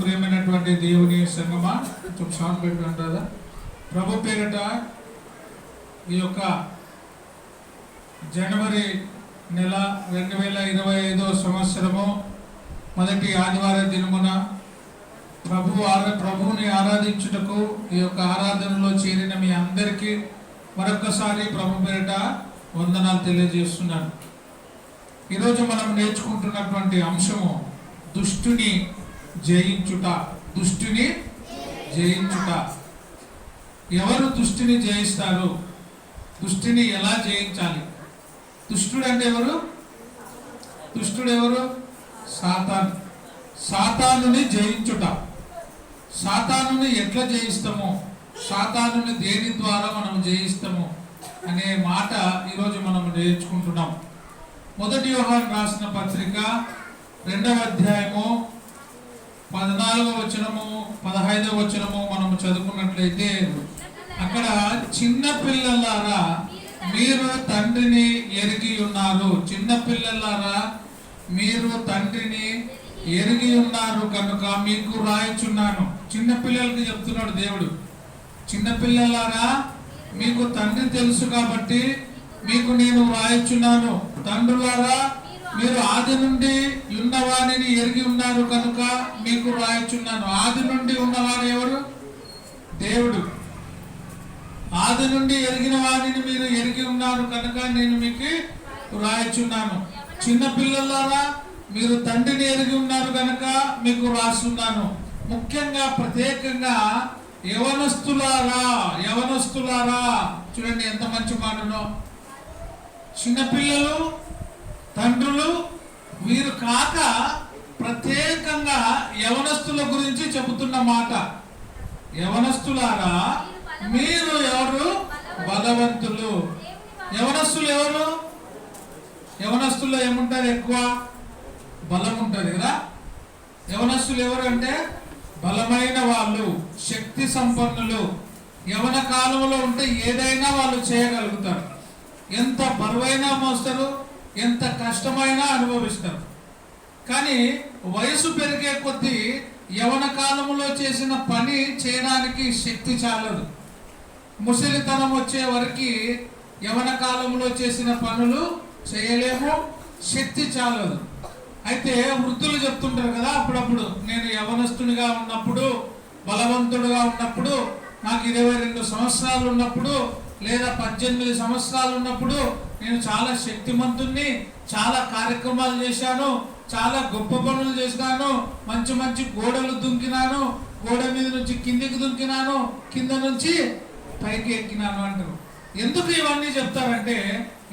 ప్రియమైనటువంటి దేవుని సంగమా, కొంచెం షార్ట్ పెట్టుకుంటారా? ప్రభు పేరిట ఈ యొక్క జనవరి నెల 2025 సంవత్సరము మొదటి ఆదివార దినమున ప్రభువుని ఆరాధించుటకు ఈ యొక్క ఆరాధనలో చేరిన మీ అందరికీ మరొకసారి ప్రభు పేరిట వందనాలు తెలియజేస్తున్నాను. ఈరోజు మనం నేర్చుకుంటున్నటువంటి అంశము దుష్టుని జయించుట. దుష్టుని జయించుట. ఎవరు దుష్టిని జయిస్తారు? దుష్టిని ఎలా జయించాలి? దుష్టుడు అంటే ఎవరు? దుష్టుడు ఎవరు? సాతాను. సాతానుని జయించుట. సాతానుని ఎట్లా జయిస్తాము, సాతానుని దేని ద్వారా మనం జయిస్తాము అనే మాట ఈరోజు మనం నేర్చుకుంటున్నాం. మొదటి యోహాను రాసిన పత్రిక 2వ అధ్యాయము 14వ వచనము 15వ వచనము మనం చదువుకున్నట్లయితే అక్కడ చిన్న పిల్లలారా మీరు తండ్రిని ఎరిగి ఉన్నారు. చిన్న పిల్లలారా మీరు తండ్రిని ఎరిగి ఉన్నారు కనుక మీకు రాయిచున్నాను. చిన్న పిల్లలకి చెప్తున్నాడు దేవుడు. చిన్న పిల్లలారా మీకు తండ్రి తెలుసు కాబట్టి మీకు నేను రాయిచున్నాను. తండ్రులారా మీరు ఆది నుండి ఉన్నవాడిని ఎరిగి ఉన్నారు కనుక మీకు రాయిచున్నాను. ఆది నుండి ఉన్నవాడు ఎవరు? దేవుడు. ఆది నుండి ఎరిగిన వాడిని మీరు ఎరిగి ఉన్నారు కనుక నేను మీకు రాయిచున్నాను. చిన్న పిల్లలారా మీరు తండ్రిని ఎరిగి ఉన్నారు కనుక మీకు రాస్తున్నాను. ముఖ్యంగా ప్రత్యేకంగా యవనస్తులారా, యవనస్తులారా, చూడండి ఎంత మంచి మాటనో. చిన్నపిల్లలు, తండ్రులు వీరు కాక ప్రత్యేకంగా యవనస్తుల గురించి చెబుతున్న మాట. యవనస్తులారా మీరు ఎవరు? బలవంతులు. యవనస్తులు ఎవరు? యవనస్తుల్లో ఏముంటారు? ఎక్కువ బలం ఉంటుంది కదా. యవనస్తులు ఎవరు అంటే బలమైన వాళ్ళు, శక్తి సంపన్నులు. యవన కాలంలో ఉంటే ఏదైనా వాళ్ళు చేయగలుగుతారు. ఎంత బరువైనా మోస్తారు, ఎంత కష్టమైనా అనుభవిస్తారు. కానీ వయసు పెరిగే కొద్దీ యవన కాలంలో చేసిన పని చేయడానికి శక్తి చాలదు. ముసలితనం వచ్చే వరకు యవన కాలంలో చేసిన పనులు చేయలేము, శక్తి చాలదు. అయితే వృద్ధులు చెప్తుంటారు కదా అప్పుడప్పుడు, నేను యవనస్తునిగా ఉన్నప్పుడు, బలవంతుడుగా ఉన్నప్పుడు, నాకు 22 సంవత్సరాలు ఉన్నప్పుడు లేదా 18 సంవత్సరాలు ఉన్నప్పుడు నేను చాలా శక్తిమంతుణ్ణి, చాలా కార్యక్రమాలు చేశాను, చాలా గొప్ప పనులు చేసినాను, మంచి మంచి గోడలు దుంకినాను, గోడ మీద నుంచి కిందికి దుంకినాను, కింద నుంచి పైకి ఎక్కినాను అంటారు. ఎందుకు ఇవన్నీ చెప్తారంటే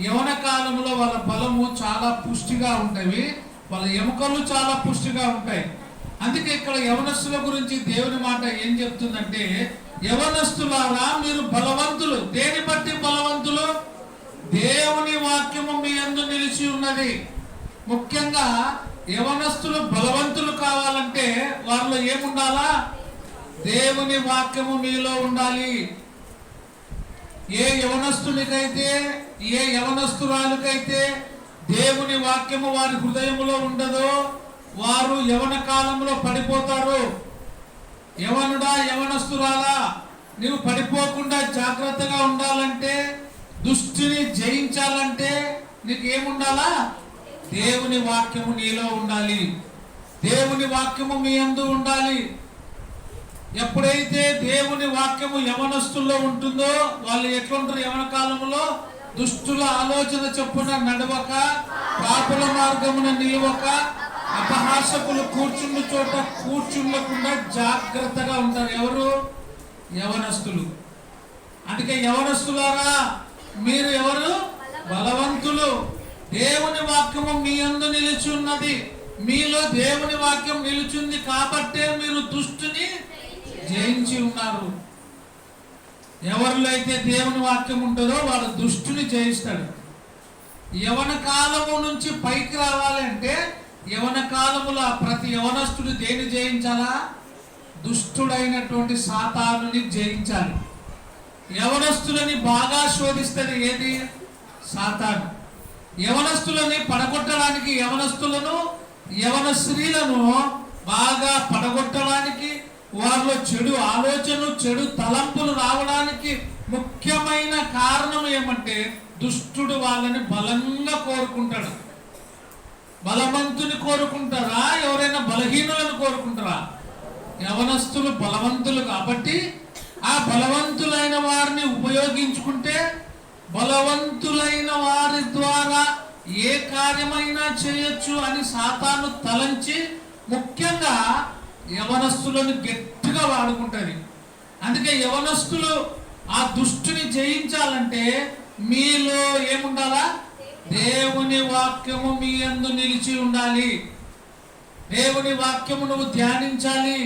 యవన కాలంలో వాళ్ళ బలము చాలా పుష్టిగా ఉంటాయి, వాళ్ళ ఎముకలు చాలా పుష్టిగా ఉంటాయి. అందుకే ఇక్కడ యవనస్తుల గురించి దేవుని మాట ఏం చెప్తుందంటే, యవనస్తులారా మీరు బలవంతులు. దేని బట్టి బలవంతులు? దేవుని వాక్యము మీ యందు నిలిచి ఉన్నది. ముఖ్యంగా యవనస్తులు బలవంతులు కావాలంటే వారిలో ఏముండాలా? దేవుని వాక్యము మీలో ఉండాలి. ఏ యవనస్తునికైతే, ఏ యవనస్తురాలకైతే దేవుని వాక్యము వారి హృదయములో ఉండదో వారు యవన కాలంలో పడిపోతారు. యవనుడా, యవనస్తురాలా, నీవు పడిపోకుండా జాగ్రత్తగా ఉండాలంటే, దుష్టిని జయించాలంటే నీకు ఏముండాలా? దేవుని వాక్యము నీలో ఉండాలి. దేవుని వాక్యము మీ యందు ఉండాలి. ఎప్పుడైతే దేవుని వాక్యము యవనస్తుల్లో ఉంటుందో వాళ్ళు ఎట్లుంటారు? యవన కాలంలో దుష్టుల ఆలోచన చొప్పున నడవక, పాపుల మార్గమున నిలవక, అపహాసకులు కూర్చున్న చోట కూర్చుండకుండా జాగ్రత్తగా ఉంటారు. ఎవరు? యవనస్తులు. అందుకే యవనస్తులారా మీరు ఎవరు? బలవంతులు. దేవుని వాక్యము మీ యందు నిలిచి ఉన్నది. మీలో దేవుని వాక్యం నిలిచింది కాబట్టే మీరు దుష్టుని జయించి ఉన్నారు. ఎవరిలో అయితే దేవుని వాక్యం ఉంటుందో వాడు దుష్టుని జయిస్తాడు. యవన కాలము నుంచి పైకి రావాలంటే యవన కాలములో ప్రతి యవనస్తుడు దేని జయించాలా? దుష్టుడైనటువంటి సాతానుని జయించాలి. యవనస్తులని బాగా శోధిస్తుంది ఏది? సాతాను. యవనస్తులని పడగొట్టడానికి యవనస్తులను, యవన స్త్రీలను బాగా పడగొట్టడానికి, వారిలో చెడు ఆలోచనలు, చెడు తలంపులు రావడానికి ముఖ్యమైన కారణం ఏమంటే దుష్టుడు వాళ్ళని బలంగా కోరుకుంటాడు. బలవంతుని కోరుకుంటారా, ఎవరైనా బలహీనులను కోరుకుంటారా? యవనస్తులు బలవంతులు కాబట్టి ఆ బలవంతులైన వారిని ఉపయోగించుకుంటే బలవంతులైన వారి ద్వారా ఏ కార్యమైనా చేయొచ్చు అని సాతాను తలంచి ముఖ్యంగా యవనస్తులను గట్టిగా వాడుకుంటుంది. అందుకే యవనస్తులు ఆ దుష్టుని జయించాలంటే మీలో ఏముండాలా? దేవుని వాక్యము మీ యందు నిలిచి ఉండాలి. దేవుని వాక్యము నువ్వు ధ్యానించాలి.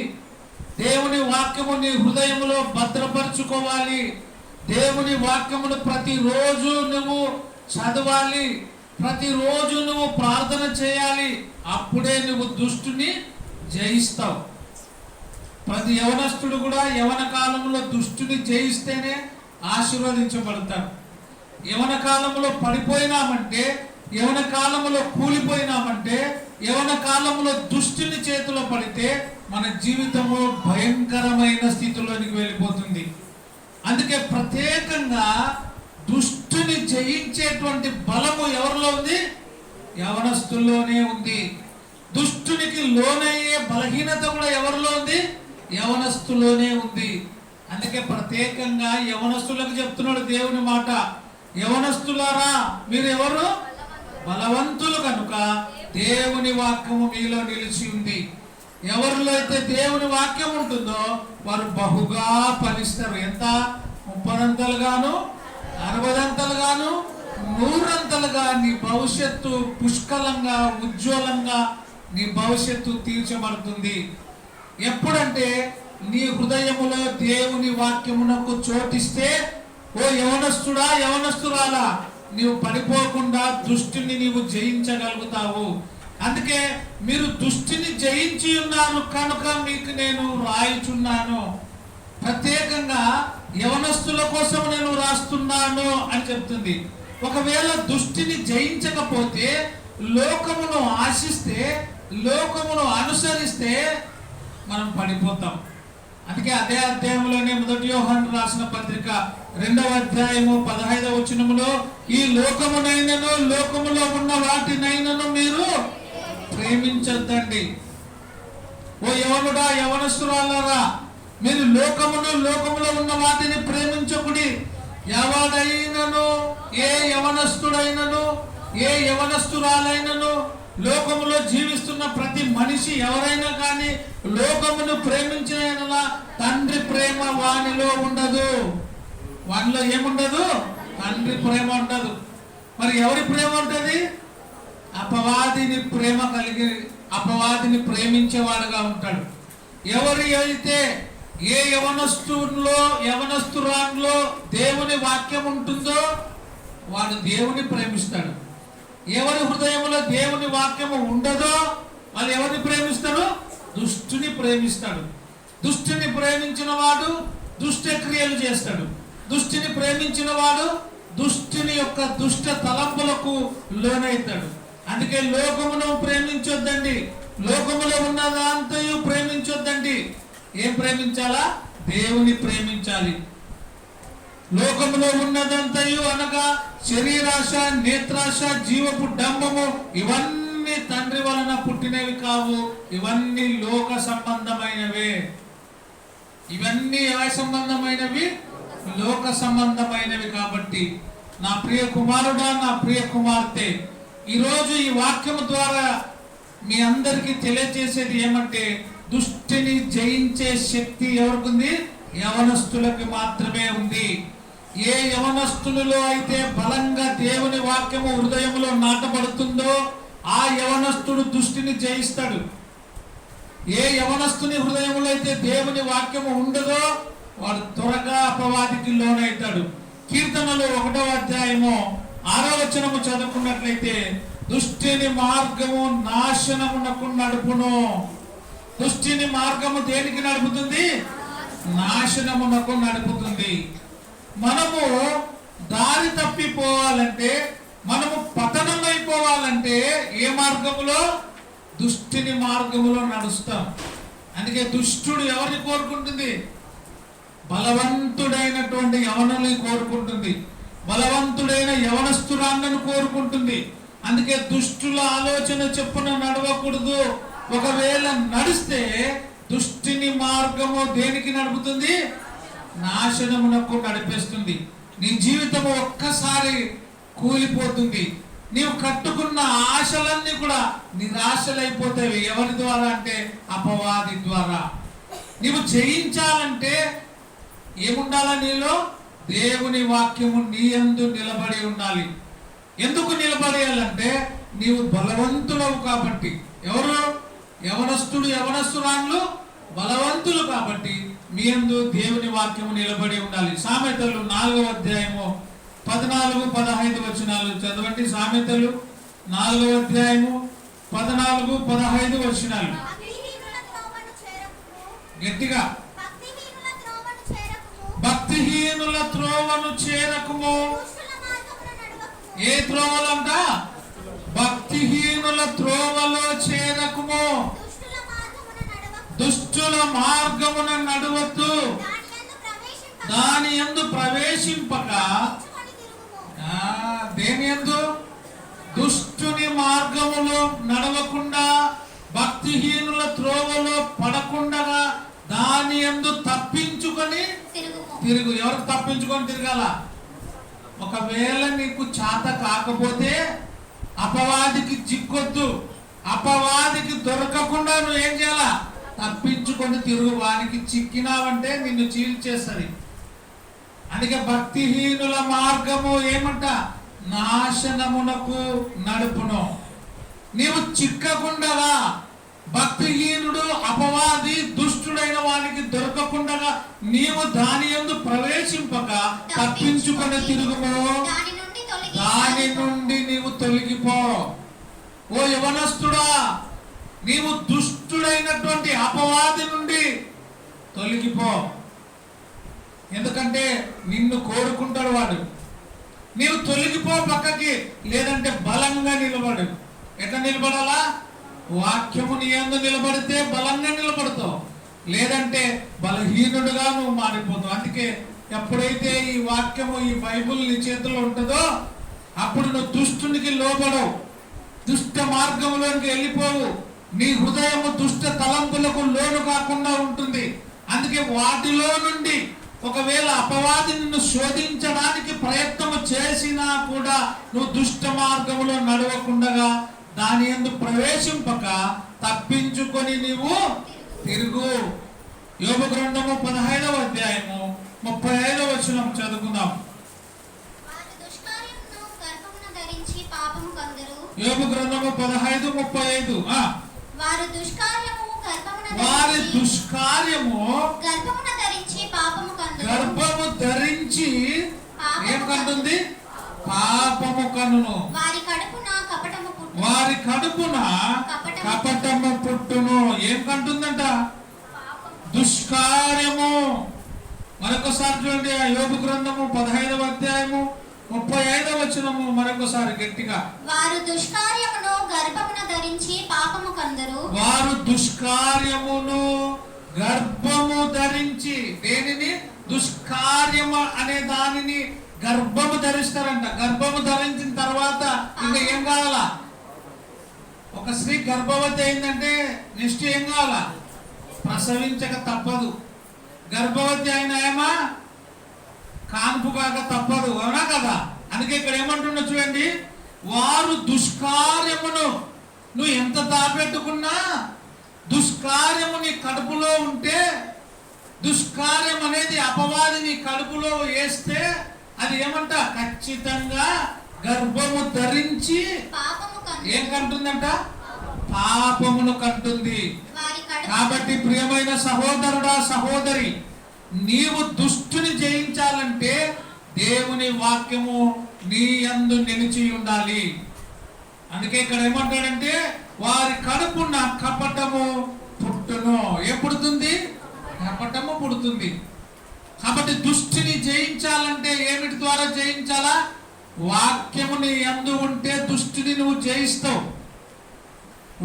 దేవుని వాక్యము నీ హృదయంలో భద్రపరచుకోవాలి. దేవుని వాక్యమును ప్రతిరోజు నువ్వు చదవాలి. ప్రతిరోజు నువ్వు ప్రార్థన చేయాలి. అప్పుడే నువ్వు దుష్టుని జయిస్తావు. ప్రతి యవనస్తుడు కూడా యవన కాలంలో దుష్టుని జయిస్తేనే ఆశీర్వదించబడతాడు. యవన కాలంలో పడిపోయినామంటే, యవన కాలంలో కూలిపోయినామంటే, యవన కాలంలో దుష్టుని చేతిలో పడితే మన జీవితము భయంకరమైన స్థితిలోనికి వెళ్ళిపోతుంది. అందుకే ప్రత్యేకంగా దుష్టుని జయించేటువంటి బలము ఎవరిలో ఉంది? యవనస్తుల్లోనే ఉంది. దుష్టునికి లోనయ్యే బలహీనత కూడా ఎవరిలో ఉంది? యవనస్తులోనే ఉంది. అందుకే ప్రత్యేకంగా యవనస్తులకు చెప్తున్నాడు దేవుని మాట, యవనస్తులారా మీరు ఎవరు? బలవంతులు కనుక దేవుని వాక్యము మీలో నిలిచి ఉంది. ఎవరిలో అయితే దేవుని వాక్యం ఉంటుందో వారు బహుగా ఫలిస్తారు. ఎంత? 30 గాను, 60 గాను, 100 నీ భవిష్యత్తు పుష్కలంగా, ఉజ్వలంగా నీ భవిష్యత్తు తీర్చబడుతుంది. ఎప్పుడంటే నీ హృదయములో దేవుని వాక్యమునకు చోటిస్తే, ఓ యవనస్తుడా, యవనస్తురాలా, నీవు పడిపోకుండా దుష్టిని నీవు జయించగలుగుతావు. అందుకే మీరు దుష్టిని జయించి ఉన్నారు కనుక మీకు నేను రాయిచున్నాను. ప్రత్యేకంగా యవనస్తుల కోసం నేను రాస్తున్నాను అని చెప్తుంది. ఒకవేళ దుష్టిని జయించకపోతే, లోకమును ఆశిస్తే, లోకమును అనుసరిస్తే మనం పడిపోతాం. అందుకే అదే అధ్యాయంలోనే 1 యోహాను రాసిన పత్రిక 2వ అధ్యాయము 15వ వచనములో, ఈ లోకమునైనను లోకములో ఉన్న వాటినైనను మీరు ప్రేమించొద్దండి. ఓ యవనుడా, యవనస్తురాలారా, మీరు లోకమును లోకములో ఉన్న వాటిని ప్రేమించకుడి. ఎవడైనను, ఏ యవనస్తుడైనను, ఏ యవనస్తురాలైనను, లోకములో జీవిస్తున్న ప్రతి మనిషి ఎవరైనా కానీ లోకమును ప్రేమించిన తండ్రి ప్రేమ వానిలో ఉండదు. వానిలో ఏముండదు? తండ్రి ప్రేమ ఉండదు. మరి ఎవరి ప్రేమ ఉంటుంది? అపవాదిని ప్రేమ కలిగి, అపవాదిని ప్రేమించేవాడుగా ఉంటాడు. ఎవరి అయితే ఏ యవనస్తులో, యవనస్తురాల్లో దేవుని వాక్యం ఉంటుందో వాడు దేవుని ప్రేమిస్తాడు. ఎవరి హృదయంలో దేవుని వాక్యము ఉండదో వాళ్ళు ఎవరిని ప్రేమిస్తాడు? దుష్టుని ప్రేమిస్తాడు. దుష్టుని ప్రేమించిన వాడు దుష్ట క్రియలు చేస్తాడు. దుష్టిని ప్రేమించిన వాడు దుష్టుని యొక్క దుష్ట తలంపులకు లోనైతాడు. అందుకే లోకమును ప్రేమించొద్దండి. లోకములో ఉన్నదంతయు ప్రేమించొద్దండి. ఏం ప్రేమించాలా? దేవుని ప్రేమించాలి. లోకములో ఉన్నదంతయు అనగా శరీరాశ, నేత్రాశ, జీవపు డంబము, ఇవన్నీ తండ్రి వలన పుట్టినవి కావు. ఇవన్నీ లోక సంబంధమైనవే. ఇవన్నీ ఏ సంబంధమైనవి? లోక సంబంధమైనవి. కాబట్టి నా ప్రియ కుమారుడా, నా ప్రియ కుమార్తె, ఈరోజు ఈ వాక్యము ద్వారా మీ అందరికీ తెలియజేసేది ఏమంటే, దుష్టిని జయించే శక్తి ఎవరికి ఉంది? యవనస్తులకు మాత్రమే ఉంది. ఏ యవనస్తునిలో అయితే బలంగా దేవుని వాక్యము హృదయంలో నాటబడుతుందో ఆ యవనస్తుడు దుష్టిని జయిస్తాడు. ఏ యవనస్తుని హృదయంలో అయితే దేవుని వాక్యము ఉండదో వాడు త్వరగా అపవాదికి లోనైతాడు. కీర్తనలు 1వ అధ్యాయము 6వ వచనము చదువుకున్నట్లయితే, దుష్టిని మార్గము నాశనమునకు నడుపును. దుష్టిని మార్గము దేనికి నడుపుతుంది? నాశనమునకు నడుపుతుంది. మనము దారి తప్పిపోవాలంటే, మనము పతనమైపోవాలంటే ఏ మార్గములో? దుష్టుని మార్గములో నడుస్తాం. అందుకే దుష్టుడు ఎవరిని కోరుకుంటుంది? బలవంతుడైనటువంటి యవనుని కోరుకుంటుంది, బలవంతుడైన యవనస్తురాలను కోరుకుంటుంది. అందుకే దుష్టుల ఆలోచన చెప్పున నడవకూడదు. ఒకవేళ నడిస్తే దుష్టిని మార్గము దేనికి నడుపుతుంది? నాశనమునకు నడిపేస్తుంది. నీ జీవితము ఒక్కసారి కూలిపోతుంది. నీవు కట్టుకున్న ఆశలన్నీ కూడా నిరాశలైపోతాయి. ఎవరి ద్వారా అంటే అపవాది ద్వారా. నీవు జయించాలంటే ఏముండాలా? నీలో దేవుని వాక్యము నీ యందు నిలబడి ఉండాలి. ఎందుకు నిలబడేయాలంటే నీవు బలవంతుడవు కాబట్టి. ఎవరు? యవనస్తుడు యవనస్తురాళ్ళు బలవంతులు కాబట్టి మీ యందు దేవుని వాక్యము నిలబడి ఉండాలి. సామెతలు 4వ అధ్యాయము 14-15 వచనాలు చదవండి. సామెతలు 4వ అధ్యాయము 14-15 వచనాలు. గట్టిగా. భక్తిహీనుల త్రోవను చేరకుము. ఏ త్రోవలంట? భక్తిహీనుల త్రోవలో చేరకుము. దుష్టుల మార్గమున నడవద్దు. దాని యందు ప్రవేశింపక. దేని యందు? దుష్టుని మార్గములో నడవకుండా, భక్తిహీనుల త్రోవలో పడకుండా దాని యందు తప్పించుకొని తిరుగు. ఎవరికి తప్పించుకొని తిరగాల? ఒకవేళ నీకు చేత కాకపోతే అపవాదికి చిక్కొద్దు. అపవాదికి దొరకకుండా నువ్వు ఏం చేయాలా? తప్పించుకొని తిరుగు. వానికి చిక్కినావంటే నిన్ను చీల్చేస్తుంది. అందుకే భక్తిహీనుల మార్గము ఏమంట? నాశనమునకు నడుపును. నీవు చిక్కకుండా, భక్తిహీనుడు అపవాది దుష్టుడైన వానికి దొరకకుండా నీవు దాని యందు ప్రవేశింపక తప్పించుకొని తిరుగుము. దాని నుండి నీవు తొలగిపో. ఓ యవనస్తుడా, నీవు దుష్టుడైనటువంటి అపవాది నుండి తొలగిపో. ఎందుకంటే నిన్ను కోరుకుంటాడు వాడు. నీవు తొలగిపో పక్కకి. లేదంటే బలంగా నిలబడు. ఎట్లా నిలబడాలా? వాక్యము నీ యందు నిలబడితే బలంగా నిలబడతావు. లేదంటే బలహీనుడుగా నువ్వు మారిపోతావు. అందుకే ఎప్పుడైతే ఈ వాక్యము, ఈ బైబుల్ నీ చేతిలో ఉంటుందో అప్పుడు నువ్వు దుష్టునికి లోబడవు, దుష్ట మార్గంలోనికి వెళ్ళిపోవు. నీ హృదయము దుష్ట తలంపులకు లోను కాకుండా ఉంటుంది. అందుకే వాటిలో నుండి ఒకవేళ అపవాది నిన్ను శోధించడానికి ప్రయత్నము చేసినా కూడా నువ్వు దుష్ట మార్గములో నడవకుండా దాని యందు ప్రవేశింపక తప్పించుకొని నీవు తిరుగు. యోబు గ్రంథము 15వ అధ్యాయము 35వ వచనం చదువుకుందాం. యోబు గ్రంథము 15:35. వారి దుష్కార్యము గర్భము ధరించి ఏం కంటుంది? పాపము కనును. వారి కడుపున కపటము పుట్టును. ఏం కంటుందంట? దుష్కార్యము. మరొకసారి చూడండి. యోబు గ్రంథము 15వ అధ్యాయము 35వ వచనము మరొకసారి గట్టిగా. వారు దుష్కార్యమును గర్భమున ధరించి పాపము కందరు. వారు దుష్కార్యమును గర్భము ధరించి. దేనిని? దుష్కార్యము అనే దానిని గర్భము ధరిస్తారంట. గర్భము ధరించిన తర్వాత ఇంకా ఏం కావాలా? ఒక స్త్రీ గర్భవతి అయిందంటే నెక్స్ట్ ఏం కావాలా? ప్రసవించక తప్పదు. గర్భవతి అయిన ఏమా కాన్పు కాక తప్పదు. అవునా కదా? అందుకే ఇక్కడ ఏమంటున్నా చూడండి. వారు దుష్కార్యమును, నువ్వు ఎంత దాపెట్టుకున్నా దుష్కార్యము నీ కడుపులో ఉంటే, దుష్కార్యం అనేది అపవాది నీ కడుపులో వేస్తే అది ఏమంట? ఖచ్చితంగా గర్భము ధరించి ఏం కంటుందంట? పాపమును కంటుంది. కాబట్టి ప్రియమైన సహోదరుడా, సహోదరి, నీవు దుష్టుని జయించాలంటే దేవుని వాక్యము నీ యందు నిలిచి ఉండాలి. అందుకే ఇక్కడ ఏమంటాడంటే వారి కడుపున కపటము పుట్టును. ఏం పుడుతుంది? కపటము పుడుతుంది. కాబట్టి దుష్టిని జయించాలంటే ఏమిటి ద్వారా జయించాలా? వాక్యము నీ యందు ఉంటే దుష్టిని నువ్వు జయిస్తావు.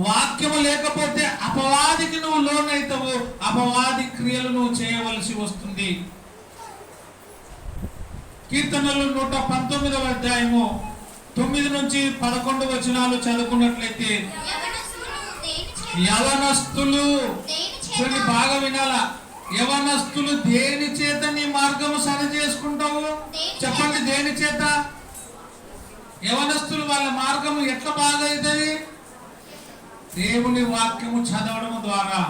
వాక్యము లేకపోతే అపవాదికి నువ్వు లోనైతావు, అపవాది క్రియలు నువ్వు చేయవలసి వస్తుంది. కీర్తనలు 119వ అధ్యాయము 9 నుంచి 11 వచనాలు చదువుకున్నట్లయితే, యవనస్తులు చూడండి, బాగా వినాలా, యవనస్తులు దేని చేత నీ మార్గము సరి చేసుకుంటావు? చెప్పండి, దేని చేత? యవనస్తులు వాళ్ళ మార్గము ఎట్లా బాగా అవుతుంది? దేవుని వాక్యము చదవడం ద్వారా.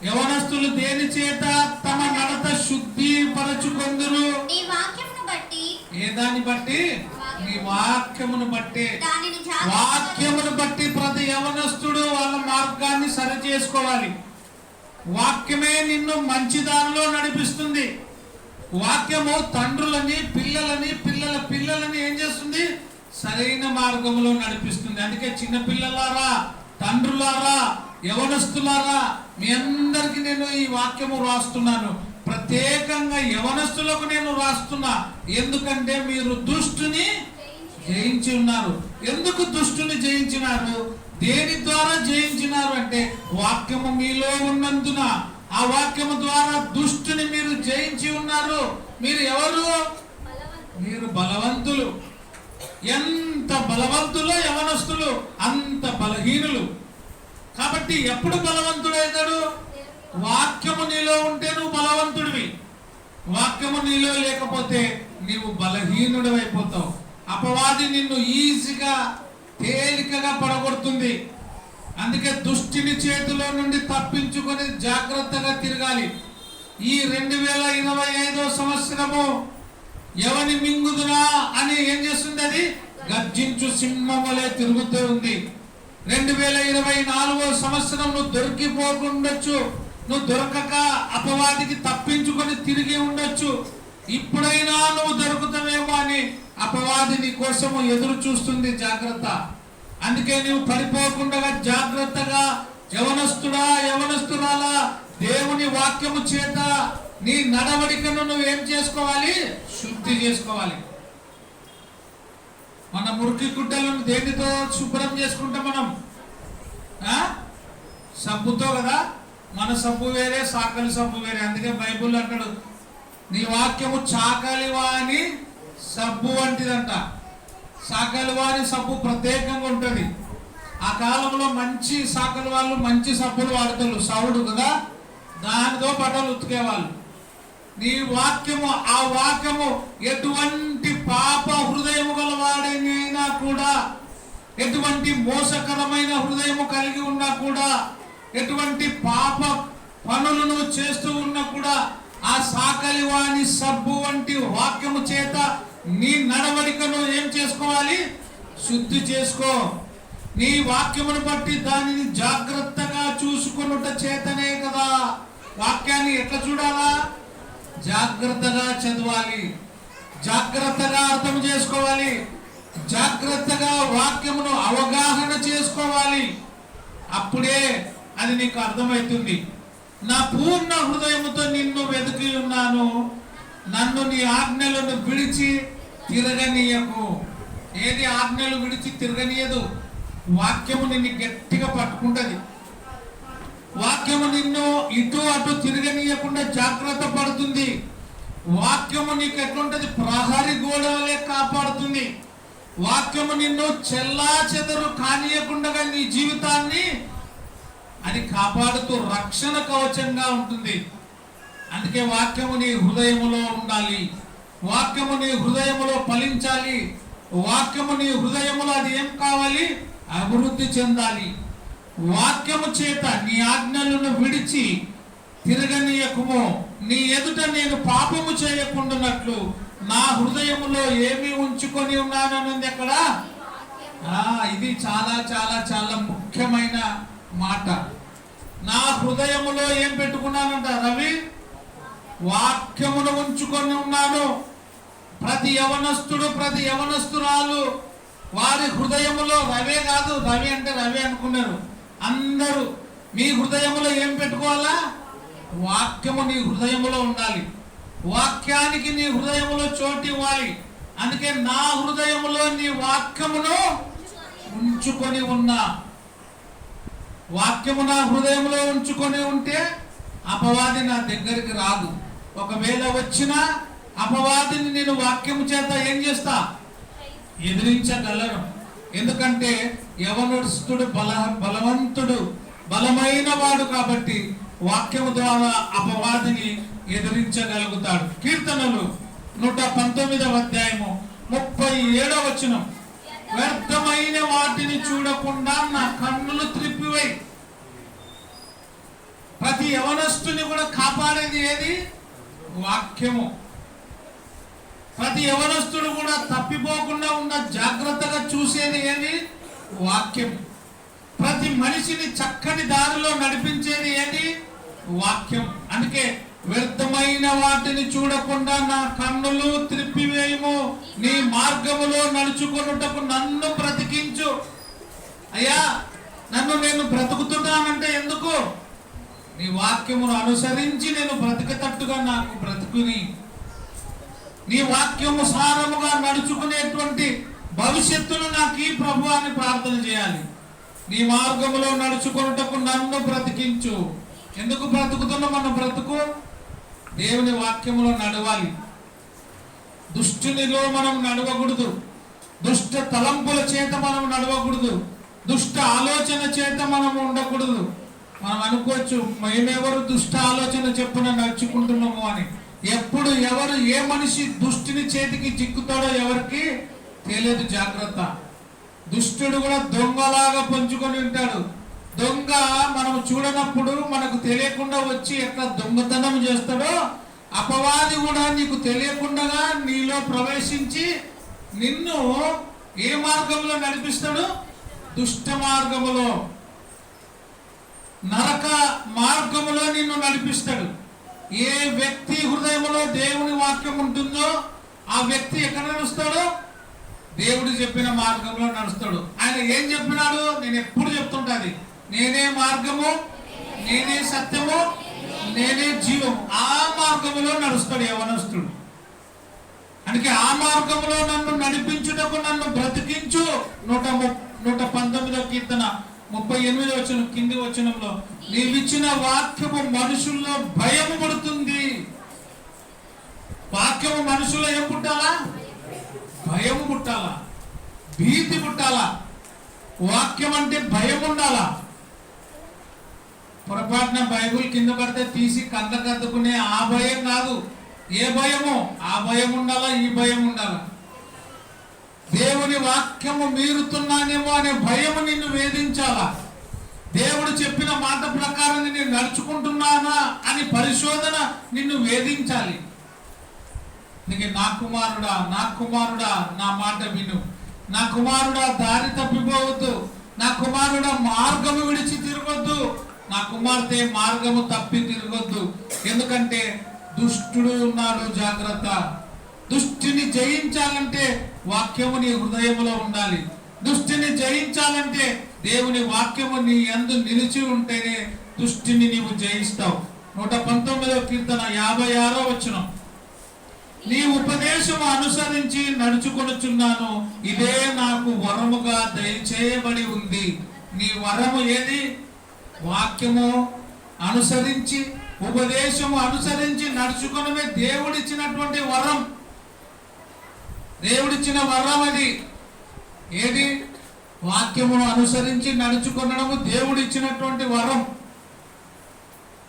యవనస్తులు దేని చేత తమ నడత శుద్ధి పరచుకొందురు? ఏ దాన్ని బట్టి? నీ వాక్యమును బట్టి. వాక్యమును బట్టి ప్రతి యవనస్తుడు వాళ్ళ మార్గాన్ని సరి చేసుకోవాలి. వాక్యమే నిన్ను మంచి దారిలో నడిపిస్తుంది. వాక్యము తండ్రులని, పిల్లలని, పిల్లల పిల్లలని ఏం చేస్తుంది? సరైన మార్గంలో నడిపిస్తుంది. అందుకే చిన్న పిల్లలారా, తండ్రులారా, యవనస్తులారా, మీ అందరికి నేను ఈ వాక్యము రాస్తున్నాను. ప్రత్యేకంగా యవనస్తులకు నేను రాస్తున్నా. ఎందుకంటే మీరు దుష్టుని జయించి ఉన్నారు. ఎందుకు దుష్టుని జయించినారు? దేని ద్వారా జయించినారు అంటే వాక్యము మీలో ఉన్నందున. ఆ వాక్యము ద్వారా దుష్టుని మీరు జయించి ఉన్నారు. మీరు ఎవరు? మీరు బలవంతులు. ఎంత బలవంతులో యవనస్తులు అంత బలహీనులు. కాబట్టి ఎప్పుడు బలవంతుడైతాడు? వాక్యము నీలో ఉంటే నువ్వు బలవంతుడివి. వాక్యము నీలో లేకపోతే నీవు బలహీనుడు అయిపోతావు. అపవాది నిన్ను ఈజీగా, తేలికగా పడగొడుతుంది. అందుకే దుష్టుని చేతిలో నుండి తప్పించుకొని జాగ్రత్తగా తిరగాలి. ఈ 2025వ సంవత్సరము ఎవని మింగుదునా అని ఏం చేస్తుంది? అది గర్జించు సింహం వలె తిరుగుతూ ఉంది. 2024వ సంవత్సరం నువ్వు దొరికిపోకుండొచ్చు, నువ్వు దొరకక అపవాదికి తప్పించుకొని తిరిగి ఉండొచ్చు. ఇప్పుడైనా నువ్వు దొరుకుతావేమో అని అపవాది నీ కోసము ఎదురు చూస్తుంది. జాగ్రత్త. అందుకే నువ్వు పడిపోకుండా జాగ్రత్తగా యవనస్తుడా, యవనస్తురాలా, దేవుని వాక్యము చేత నీ నడవడికను నువ్వు ఏం చేసుకోవాలి? శుద్ధి చేసుకోవాలి. మన మురికి గుడ్డలను దేనితో శుభ్రం చేసుకుంటాం మనం? సబ్బుతో కదా. మన సబ్బు వేరే, సాకలి సబ్బు వేరే. అందుకే బైబుల్ అంటాడు, నీ వాక్యము చాకలి వాని సబ్బు వంటిదంట. సాకలి వాని సబ్బు ప్రత్యేకంగా ఉంటుంది. ఆ కాలంలో మంచి సాకలి వాళ్ళు మంచి సబ్బులు వాడతారు, సౌడు కదా, దానితో బట్టలు ఉతికేవాళ్ళు. నీ వాక్యము, ఆ వాక్యము ఎటువంటి పాప హృదయము గలవాడైనా కూడా, ఎటువంటి మోసకరమైన హృదయము కలిగి ఉన్నా కూడా, ఎటువంటి పాప పనులను చేస్తూ ఉన్నా కూడా, ఆ సాకలి వాని సబ్బు వంటి వాక్యము చేత నీ నడవడికను ఏం చేసుకోవాలి? శుద్ధి చేసుకో. నీ వాక్యమును బట్టి దానిని జాగ్రత్తగా చూసుకొనుట చేతనే కదా. వాక్యాన్ని ఎట్లా చూడాలా? జాగ్రత్తగా చదవాలి, జాగ్రత్తగా అర్థం చేసుకోవాలి, జాగ్రత్తగా వాక్యమును అవగాహన చేసుకోవాలి. అప్పుడే అది నీకు అర్థమవుతుంది. నా పూర్ణ హృదయముతో నిన్ను వెతికి ఉన్నాను, నన్ను నీ ఆజ్ఞలను విడిచి తిరగనీయకు. ఏది ఆజ్ఞలు విడిచి తిరగనీయదు? వాక్యము నిన్ను గట్టిగా పట్టుకుంటది. వాక్యము నిన్ను ఇటు అటు తిరగనీయకుండా జాగ్రత్త పడుతుంది. వాక్యము నీకు ఎట్లుంటది? ప్రహరీ గోడలే కాపాడుతుంది. వాక్యము నిన్ను చెల్లా చెదరు కానీయకుండా నీ జీవితాన్ని అది కాపాడుతూ రక్షణ కవచంగా ఉంటుంది. అందుకే వాక్యము నీ హృదయములో ఉండాలి. వాక్యము నీ హృదయములో ఫలించాలి. వాక్యము నీ హృదయములో అది ఏం కావాలి? అభివృద్ధి చెందాలి. వాక్యము చేత నీ ఆజ్ఞలను విడిచి తిరగనీయకుము. నీ ఎదుట నేను పాపము చేయకుండానట్లు నా హృదయములో ఏమి ఉంచుకొని ఉన్నానన్నది ఎక్కడ? ఇది చాలా చాలా చాలా ముఖ్యమైన మాట. నా హృదయములో ఏం పెట్టుకున్నానంట రవి? వాక్యమును ఉంచుకొని ఉన్నాను. ప్రతి యవనస్తుడు, ప్రతి యవనస్తురాలు వారి హృదయములో, రవే కాదు, రవి అంటే రవి అనుకున్నారు అందరూ, మీ హృదయములో ఏం పెట్టుకోవాలా? వాక్యము నీ హృదయములో ఉండాలి. వాక్యానికి నీ హృదయములో చోటు ఇవ్వాలి. అందుకే నా హృదయములో నీ వాక్యమును ఉంచుకొని ఉన్నా. వాక్యము నా హృదయంలో ఉంచుకొని ఉంటే అపవాది నా దగ్గరికి రాదు. ఒకవేళ వచ్చినా అపవాదిని నేను వాక్యము చేత ఏం చేస్తా? ఎదిరించగలను. ఎందుకంటే యవనస్తుడు బలవంతుడు, బలమైన వాడు కాబట్టి వాక్యము ద్వారా అపవాదిని ఎదిరించగలుగుతాడు. కీర్తనలు 119వ అధ్యాయము 37వ వచనం, వ్యర్థమైన వాటిని చూడకుండా నా కన్నులు త్రిప్పివేయి. ప్రతి యవనస్తుని కూడా కాపాడేది ఏది? వాక్యము. ప్రతి యవనస్తుడు కూడా తప్పిపోకుండా ఉన్న జాగ్రత్తగా చూసేది ఏది? వాక్యం. ప్రతి మనిషిని చక్కని దారిలో నడిపించేది ఏది? వాక్యం. అందుకే వ్యర్థమైన వాటిని చూడకుండా నా కన్నులు త్రిప్పివేయము, నీ మార్గములో నడుచుకొనుటకు నన్ను బ్రతికించు. అయ్యా, నన్ను నేను బ్రతుకుతున్నానంటే ఎందుకు? నీ వాక్యమును అనుసరించి నేను బ్రతికేటట్టుగా నాకు బ్రతుకుని, నీ వాక్యము సారముగా నడుచుకునేటువంటి భవిష్యత్తును నాకు ఈ ప్రభు అని ప్రార్థన చేయాలి. నీ మార్గములో నడుచుకొనుటకు నన్ను బ్రతికించు. ఎందుకు బ్రతుకుతున్నా? మన బ్రతుకు దేవుని వాక్యములో నడవాలి. దుష్టునిలో మనం నడవకూడదు. దుష్ట తలంపుల చేత మనం నడవకూడదు. దుష్ట ఆలోచన చేత మనం ఉండకూడదు. మనం అనుకోవచ్చు, మేమెవరు దుష్ట ఆలోచన చెప్పున నడుచుకుంటున్నాము అని. ఎప్పుడు ఎవరు ఏ మనిషి దుష్టుని చేతికి చిక్కుతాడో ఎవరికి తెలియదు. జాగ్రత్త. దుష్టుడు కూడా దొంగలాగా పంచుకొని ఉంటాడు. దొంగ మనం చూడనప్పుడు మనకు తెలియకుండా వచ్చి ఎట్లా దొంగతనం చేస్తాడో, అపవాది కూడా నీకు తెలియకుండా నీలో ప్రవేశించి నిన్ను ఏ మార్గంలో నడిపిస్తాడు? దుష్ట మార్గములో, నరక మార్గములో నిన్ను నడిపిస్తాడు. ఏ వ్యక్తి హృదయంలో దేవుని వాక్యం ఉంటుందో ఆ వ్యక్తి ఎక్కడ నడుస్తాడో? దేవుడు చెప్పిన మార్గంలో నడుస్తాడు. ఆయన ఏం చెప్పినాడు? నేను ఎప్పుడు చెప్తుంటాది, నేనే మార్గము, నేనే సత్యము, నేనే జీవము. ఆ మార్గములో నడుస్తాడు యవనస్తుడు. అందుకే ఆ మార్గంలో నన్ను నడిపించుటకు నన్ను బ్రతికించు. 119వ కీర్తన 38వ వచనం కింది వచనంలో, నీవిచ్చిన వాక్యము మనుషుల్లో భయము పడుతుంది. వాక్యము మనుషుల్లో ఏం పుట్టాలా? భయము పుట్టాలా, భీతి పుట్టాలా. వాక్యం అంటే భయం ఉండాలా. పొరపాటున బైబుల్ కింద పడితే తీసి కళ్ళకు అద్దుకునే ఆ భయం కాదు. ఏ భయము? ఆ భయం ఉండాలా, ఈ భయం ఉండాలా. దేవుని వాక్యము మీరుతున్నానేమో అనే భయము నిన్ను వేధించాలా. దేవుడు చెప్పిన మాట ప్రకారం నేను నడుచుకుంటున్నానా అని పరిశోధన నిన్ను వేధించాలి. నా కుమారుడా, నా కుమారుడా, నా మాట విను. నా కుమారుడా, దారి తప్పిపోవద్దు. నా కుమారుడా, మార్గము విడిచి తిరగొద్దు. నా కుమార్తె, మార్గము తప్పి తిరగొద్దు. ఎందుకంటే దుష్టుడు ఉన్నాడు. జాగ్రత్త. దుష్టిని జయించాలంటే వాక్యము నీ హృదయంలో ఉండాలి. దుష్టిని జయించాలంటే దేవుని వాక్యము నీ యందు నిలిచి ఉంటేనే దుష్టిని నీవు జయిస్తావు. 119వ కీర్తన 56వ వచనం, నీ ఉపదేశము అనుసరించి నడుచుకొనుచున్నాను, ఇదే నాకు వరముగా దయచేయబడి ఉంది. నీ వరము ఏది? వాక్యము అనుసరించి, ఉపదేశము అనుసరించి నడుచుకునమే దేవుడిచ్చినటువంటి వరం. దేవుడిచ్చిన వరం అది. ఏది? వాక్యమును అనుసరించి నడుచుకునడము దేవుడిచ్చినటువంటి వరం.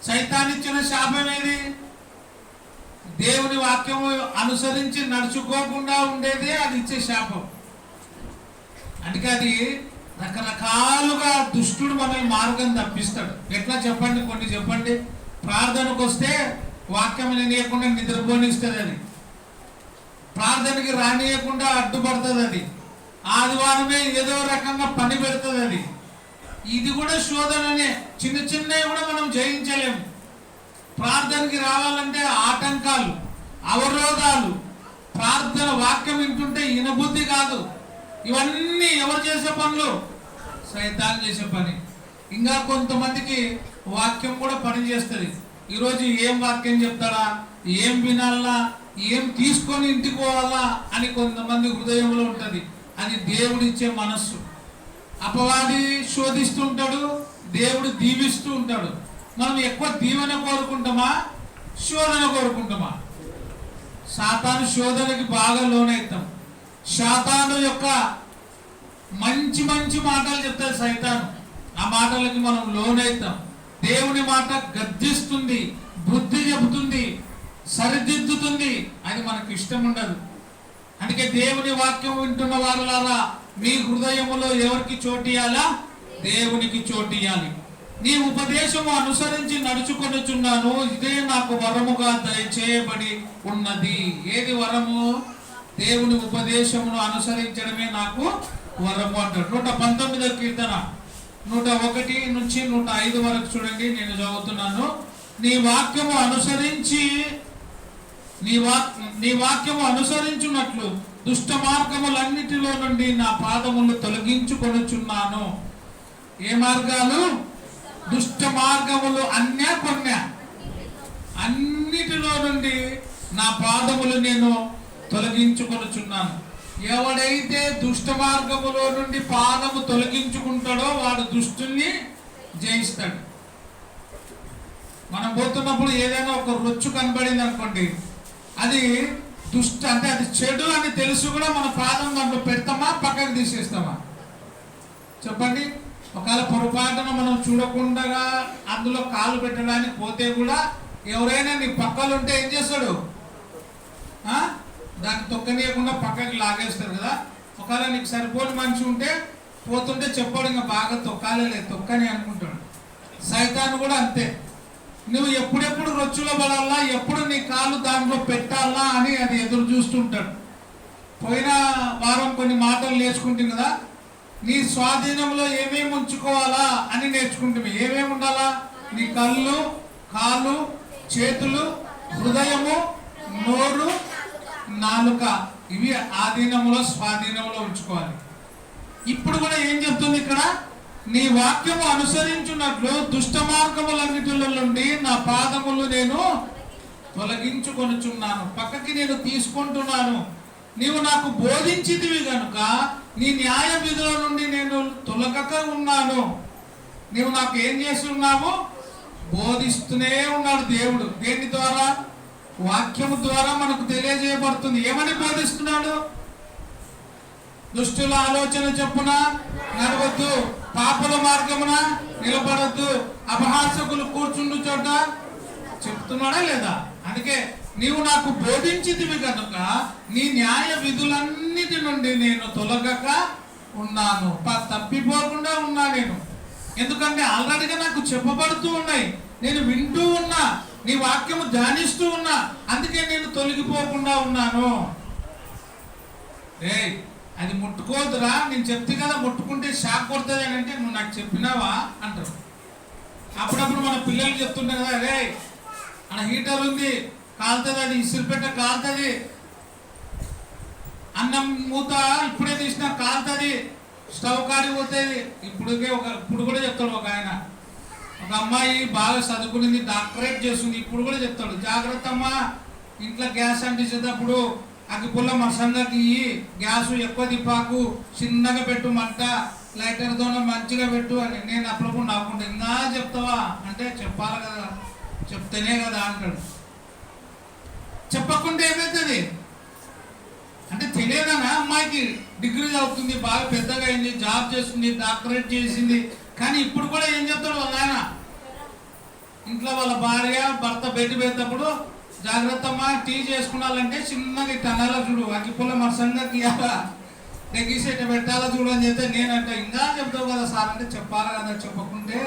సైతానిచ్చిన శాపం ఏది? దేవుని వాక్యము అనుసరించి నడుచుకోకుండా ఉండేదే అది ఇచ్చే శాపం. అందుకే అది రకరకాలుగా దుష్టుడు మనల్ని మార్గం తప్పిస్తాడు. ఎట్లా చెప్పండి? కొన్ని చెప్పండి. ప్రార్థనకు వస్తే వాక్యం వినీయకుండా నిద్రపోనిస్తుంది అది. ప్రార్థనకి రానియకుండా అడ్డుపడుతుంది అది. ఆదివారమే ఏదో రకంగా పని పెడుతుంది అది. ఇది కూడా శోధననే. చిన్న చిన్నవి కూడా మనం జయించలేము. ప్రార్థనకి రావాలంటే ఆటంకాలు, అవరోధాలు. ప్రార్థన వాక్యం వింటుంటే వినబుద్ధి కాదు. ఇవన్నీ ఎవరు చేసే పనులు? సైతాన్ చేసే పని. ఇంకా కొంతమందికి వాక్యం కూడా పని చేస్తుంది. ఈరోజు ఏం వాక్యం చెప్తాడా, ఏం వినాలా, ఏం తీసుకొని ఇంటికి పోవాలా అని కొంతమంది హృదయంలో ఉంటుంది. అది దేవుడిచ్చే మనస్సు. అపవాది శోధిస్తూ ఉంటాడు, దేవుడు దీవిస్తూ ఉంటాడు. మనం ఎక్కువ దీవెన కోరుకుంటామా, శోధన కోరుకుంటామా? సాతాను శోధనకి బాగా లోనవుతాం. సాతాను యొక్క మంచి మంచి మాటలు చెప్తాడు సైతాను, ఆ మాటలకి మనం లోనవుతాం. దేవుని మాట గద్దిస్తుంది, బుద్ధి చెబుతుంది, సరిదిద్దుతుంది, అది మనకు ఇష్టం ఉండదు. అందుకే దేవుని వాక్యం వింటున్న వారులారా, మీ హృదయములో ఎవరికి చోటియాలా? దేవునికి చోటియాలి. నీ ఉపదేశము అనుసరించి నడుచుకొనుచున్నాను, ఇదే నాకు వరముగా దయచేయబడి ఉన్నది. ఏది వరము? దేవుని ఉపదేశమును అనుసరించడమే నాకు వరము అంటాడు. 119వ కీర్తన 101 నుంచి 105 వరకు చూడండి, నేను చదువుతున్నాను. నీ వాక్యము అనుసరించున్నట్లు దుష్ట మార్గములన్నిటిలో నుండి నా పాదములు తొలగించుకొనుచున్నాను. ఏ మార్గాలు? దుష్ట మార్గములు అన్నిటిలో నుండి నా పాదములు నేను తొలగించుకొనుచున్నాను. ఎవడైతే దుష్ట మార్గములో నుండి పాదము తొలగించుకుంటాడో వాడు దుష్టుల్ని జయిస్తాడు. మనం పోతున్నప్పుడు ఏదైనా ఒక రొచ్చు కనబడింది అనుకోండి, అది అంటే అది చెడు అని తెలుసు కూడా మన పాదం దాంట్లో పెడతామా, పక్కకు తీసేస్తామా? చెప్పండి. ఒకవేళ పొరపాటున మనం చూడకుండా అందులో కాలు పెట్టడానికి పోతే కూడా ఎవరైనా నీ పక్కలు ఉంటే ఏం చేస్తాడు? దాన్ని తొక్కనీయకుండా పక్కకి లాగేస్తాడు కదా. ఒకవేళ నీకు సరిపోని మనిషి ఉంటే పోతుంటే చెప్పాడు, ఇంకా బాగా తొక్కని అనుకుంటాడు. సైతాను కూడా అంతే. నువ్వు ఎప్పుడెప్పుడు రొచ్చులో పడాలా, ఎప్పుడు నీ కాలు దాంట్లో పెట్టాలా అని అది ఎదురు చూస్తుంటాడు. పోయిన వారం కొన్ని మాటలు నేర్చుకుంటుంది కదా, నీ స్వాధీనంలో ఏమేమి ఉంచుకోవాలా అని నేర్చుకుంటుంది. ఏమేమి ఉండాలా? నీ కళ్ళు, కాళ్ళు, చేతులు, హృదయము, నోరు, నాలుక, ఇవి ఆధీనంలో స్వాధీనంలో ఉంచుకోవాలి. ఇప్పుడు కూడా ఏం చెప్తుంది ఇక్కడ? నీ వాక్యము అనుసరించున్నట్లు దుష్ట మార్గములన్నిటిలో నుండి నా పాదములు నేను తొలగించుకొనుచున్నాను, పక్కకి నేను తీసుకుంటున్నాను. నీవు నాకు బోధించితివి గనుక నీ న్యాయ విధుల నుండి నేను తొలగక ఉన్నాను. నీవు నాకు ఏం చేస్తున్నావు? బోధిస్తూనే ఉన్నాడు దేవుడు. దేని ద్వారా? వాక్యము ద్వారా మనకు తెలియజేయబడుతుంది. ఏమని బోధిస్తున్నాడు? దుష్టుల ఆలోచన చెప్పున నడవద్దు, పాపల మార్గమున నిలబడద్దు, అపహాసకులు కూర్చుండు చోట చెప్తున్నాడా లేదా? అందుకే నీవు నాకు బోధించితివి కనుక నీ న్యాయ విధులన్నిటి నుండి నేను తొలగక ఉన్నాను, తప్పిపోకుండా ఉన్నా నేను. ఎందుకంటే ఆల్రెడీగా నాకు చెప్పబడుతూ ఉన్నాయి, నేను వింటూ ఉన్నా, నీ వాక్యము ధ్యానిస్తూ ఉన్నా, అందుకే నేను తొలగిపోకుండా ఉన్నాను. అది ముట్టుకోదురా, నేను చెప్తే కదా ముట్టుకుంటే షాక్ కొడుతుంది అని అంటే, నువ్వు నాకు చెప్పినావా అంటారు. అప్పుడప్పుడు మన పిల్లలు చెప్తుంటే కదా, అక్కడ హీటర్ ఉంది కాలుతుంది, అది ఇసురుపెట్ట కాలుతుంది, అన్నం మూత ఇప్పుడే తీసినా కాలుతుంది, స్టవ్ కాడి పోతుంది. ఇప్పుడు కూడా చెప్తాడు ఒక ఆయన, ఒక అమ్మాయి బాగా చదువుకునేది, డాక్టరేట్ చేస్తుంది, ఇప్పుడు కూడా చెప్తాడు, జాగ్రత్త అమ్మా, ఇంట్లో గ్యాస్ అంటించేటప్పుడు అగ్గిపుల్ల మసంగా తీయి, గ్యాస్ ఎక్కువ తిప్పాకు, చిన్నగా పెట్టు మంట, లైటర్తో మంచిగా పెట్టు అని. నేను అప్పుడప్పుడు నాకుంటే ఇంకా చెప్తావా అంటే, చెప్పాలి కదా, చెప్తేనే కదా అంటాడు. చెప్పకుండా ఏమవుతుంది అంటే, తెలియదనా అమ్మాయికి డిగ్రీ చదువుతుంది, బాగా పెద్దగా అయింది, జాబ్ చేస్తుంది, డాక్టరేట్ చేసింది, కానీ ఇప్పుడు కూడా ఏం చెప్తాడు వాళ్ళ ఆయన? ఇంట్లో వాళ్ళ భార్య భర్త బయట పెట్టేటప్పుడు, జాగ్రత్త అమ్మా, టీ చేసుకున్నాలంటే చిన్నగా టనాల చూడు, అగ్గిపుల్ల మరసంగా తీయాలా, తెగిసేట పెట్టాలా చూడు అని చెప్తే, నేనంటే ఇంకా చెప్తావు కదా సార్ అంటే, చెప్పాలి కదా, చెప్పకుంటే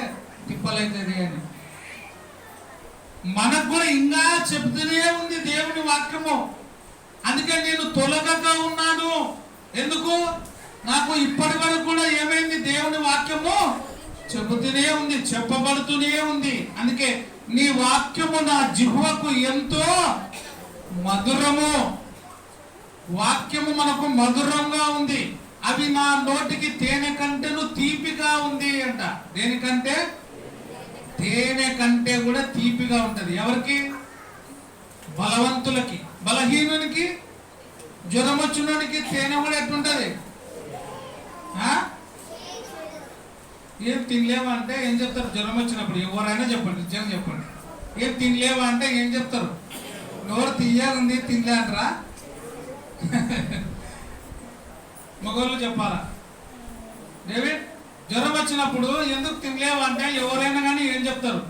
తిప్పలవుతుంది అని. మనకు కూడా ఇంకా చెప్తూనే ఉంది దేవుని వాక్యము. అందుకే నేను తొలగక ఉన్నాను. ఎందుకు? నాకు ఇప్పటి వరకు కూడా ఏమైంది? దేవుని వాక్యము చెబుతూనే ఉంది, చెప్పబడుతూనే ఉంది. అందుకే నీ వాక్యము నా జిహ్వకు ఎంతో మధురము. వాక్యము మనకు మధురంగా ఉంది, అవి నా నోటికి తేనె కంటేను తీపిగా ఉంది అంట. దేనికంటే? తేనె కంటే కూడా తీపిగా ఉంటది. ఎవరికి? బలవంతులకి. బలహీనునికి, జ్వరం వచ్చినోనికి తేనె కూడా ఎట్లుంటది? ఏం తినలేవా అంటే ఏం చెప్తారు? జ్వరం వచ్చినప్పుడు ఎవరైనా చెప్పండి, నిజంగా చెప్పండి. ఏం తినలేవా అంటే ఏం చెప్తారు? నోరు తీయాలంది తినలే అంటారా? మగవాళ్ళు చెప్పాలా? డేవిడ్, జ్వరం వచ్చినప్పుడు ఎందుకు తినలేవా అంటే ఎవరైనా కానీ ఏం చెప్తారు?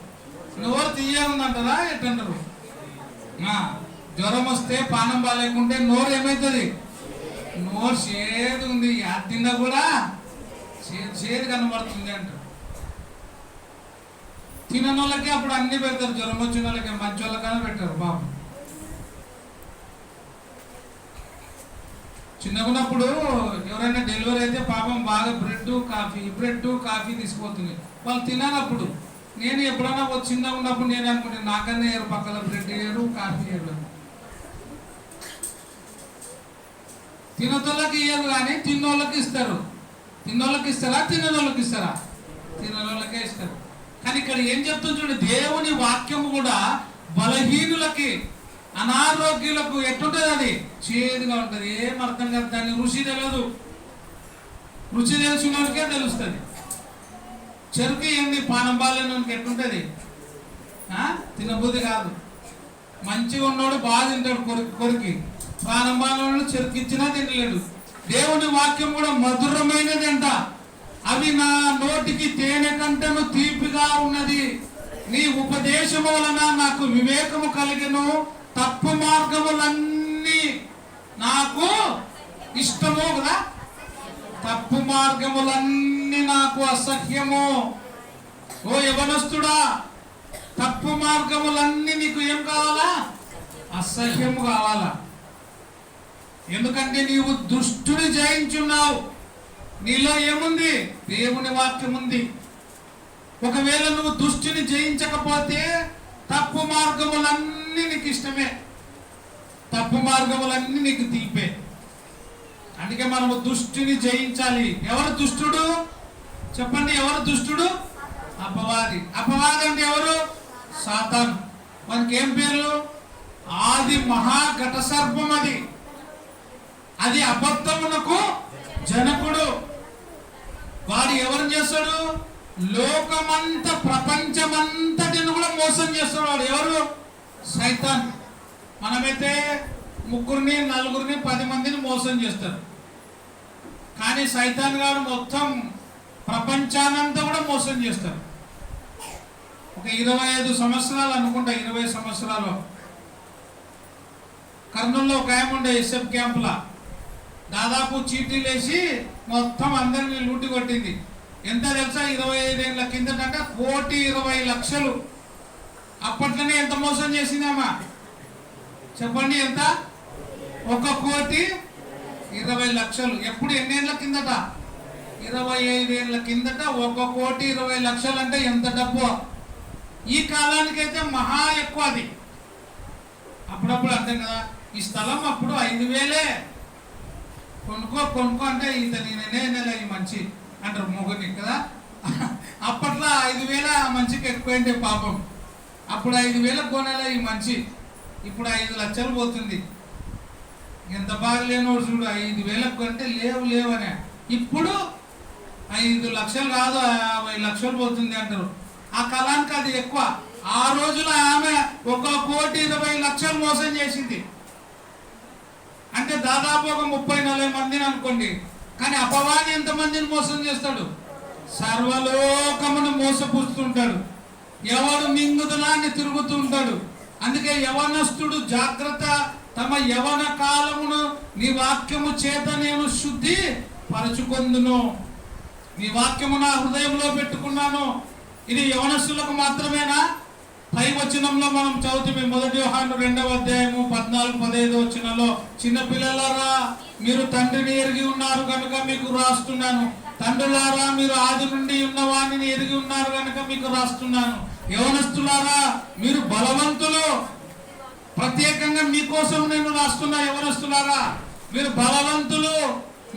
నోరు తీయాలందంటారా ఎట్టంటారు? జ్వరం వస్తే పానం బాగాలేకుంటే నోరు ఏమవుతుంది? నోరు చేదు ఉంది, అది తిన్నా కూడా చేదు కనబడుతుంది అంటారు. తినని వాళ్ళకి అప్పుడు అన్ని పెడతారు, జ్వరం వచ్చిన వాళ్ళకి, మంచి వాళ్ళకైనా పెట్టారు. పాపం చిన్నగున్నప్పుడు ఎవరైనా డెలివరీ అయితే పాపం బాగా బ్రెడ్ కాఫీ తీసుకుపోతుంది. వాళ్ళు తిననప్పుడు నేను ఎప్పుడైనా చిన్నగా ఉన్నప్పుడు నేను అనుకుంటే నాకన్నా ఏరు, పక్కన బ్రెడ్ ఏరు, కాఫీ ఏరు. తినతోళ్ళకి ఇయ్యరు కానీ తిన్నోళ్ళకి ఇస్తారు. తిన్నోళ్ళకి ఇస్తారా? తిననోళ్ళకి ఇస్తారా? తిననోళ్ళకే ఇస్తారు. కానీ ఇక్కడ ఏం చెప్తుంది చూడండి, దేవుని వాక్యము కూడా బలహీనులకి, అనారోగ్యులకు ఎట్లుంటుంది? అది చేదుగా ఉంటుంది. ఏం అర్థం కాదు, దాన్ని రుచి తెలియదు. రుచి తెలిసిన వాళ్ళకే తెలుస్తుంది. చెరుకు ఏంది? పానం బాలేనోనికి ఎట్లుంటుంది? తినబుద్ధి కాదు. మంచిగా ఉన్నోడు బాగా తింటాడు కొరికి, పానం బాలేనోడు చెరుకు ఇచ్చినా తినలేడు. దేవుని వాక్యం కూడా మధురమైనది అంట. అవి నా నోటికి తేనె కంటను తీపిగా ఉన్నది. నీ ఉపదేశము వలన నాకు వివేకము కలిగెను. తప్పు మార్గములన్నీ నాకు ఇష్టము కదా. తప్పు మార్గములన్నీ నాకు అసహ్యము. ఓ యవనస్తుడా, తప్పు మార్గములన్నీ నీకు ఏం కావాలా? అసహ్యము కావాలా? ఎందుకంటే నీవు దుష్టుని జయించున్నావు. నీలో ఏముంది? దేవుని వాక్యం ఉంది. ఒకవేళ నువ్వు దుష్టుని జయించకపోతే తప్పు మార్గములన్నీ నీకు ఇష్టమే, తప్పు మార్గములన్నీ నీకు తీపే. అందుకే మనము దుష్టుని జయించాలి. ఎవరు దుష్టుడు చెప్పండి? ఎవరు దుష్టుడు? అపవాది. అపవాది అంటే ఎవరు? సాతాను. మనకి ఏం పేరు? ఆది మహాఘట సర్పం. అది అబద్ధమునకు జనకుడు. వాడు ఎవరు చేస్తాడు? లోకమంతా, ప్రపంచమంతటిని కూడా మోసం చేస్తాడు వాడు. ఎవరు? సైతాన్. మనమైతే ముగ్గురిని, నలుగురిని, 10 మందిని మోసం చేస్తారు. కానీ సైతాన్ గారు మొత్తం ప్రపంచానంతా కూడా మోసం చేస్తారు. ఒక 25 సంవత్సరాలు అనుకుంటా, 20 సంవత్సరాలు కర్నూలులో ఒక ఆయన ఉండే ఎస్ఎఫ్ క్యాంపులా. దాదాపు చీటీలు వేసి మొత్తం అందరినీ లూటి కొట్టింది. ఎంత తెలుసా? 25 ఏళ్ళ కిందట 1,20,00,000. అప్పట్లోనే ఎంత మోసం చేసిందమ్మా చెప్పండి? ఎంత? 1,20,00,000. ఎప్పుడు? ఎన్నేళ్ల కిందట? 25 ఏళ్ళ కిందట 1,20,00,000 అంటే ఎంత డబ్బు? ఈ కాలానికైతే మహా ఎక్కువ అది. అప్పుడప్పుడు అర్థం కదా. ఈ స్థలం అప్పుడు 5,000 కొనుక్కో అంటే నేనే ఈ మంచి అంటారు మొగని కదా. అప్పట్లో 5,000 ఆ మంచికి ఎక్కువైంటే పాపం. అప్పుడు 5,000 కొనేలా ఈ మంచి. ఇప్పుడు 5 లక్షలు పోతుంది. ఎంత బాగా లేనోడు చూడు. 5,000 కొంటే లేవనే. ఇప్పుడు 5 లక్షలు కాదు, 50 లక్షలు పోతుంది అంటారు. ఆ కాలానికి అది ఎక్కువ. ఆ రోజులో ఆమె 1,20,00,000 మోసం చేసింది. అంటే దాదాపు ఒక 30-40 మందిని అనుకోండి. కానీ అపవాది ఎంతమందిని మోసం చేస్తాడు? సర్వలోకమును మోసపుస్తుంటాడు. ఎవడు మింగుదలాన్ని తిరుగుతూ ఉంటాడు. అందుకే యవనస్తుడు జాగ్రత్త. తమ యవన కాలమును నీ వాక్యము చేత నేను శుద్ధి పరచుకొందును. నీ వాక్యము నా హృదయంలో పెట్టుకున్నాను. ఇది యవనస్తులకు మాత్రమేనా? పై వచనంలో మనం చదువుతాం. 1 యోహాను 2వ అధ్యాయము 14-15 వచనంలో, చిన్న పిల్లలారా మీరు తండ్రిని ఎరిగి ఉన్నారు కనుక మీకు రాస్తున్నాను. తండ్రులారా మీరు ఆది నుండి ఉన్న వాణిని ఎరిగి ఉన్నారు కనుక మీకు రాస్తున్నాను. యవనస్తులారా మీరు బలవంతులు. ప్రత్యేకంగా మీకోసం నేను రాస్తున్నా. యవనస్తులారా మీరు బలవంతులు.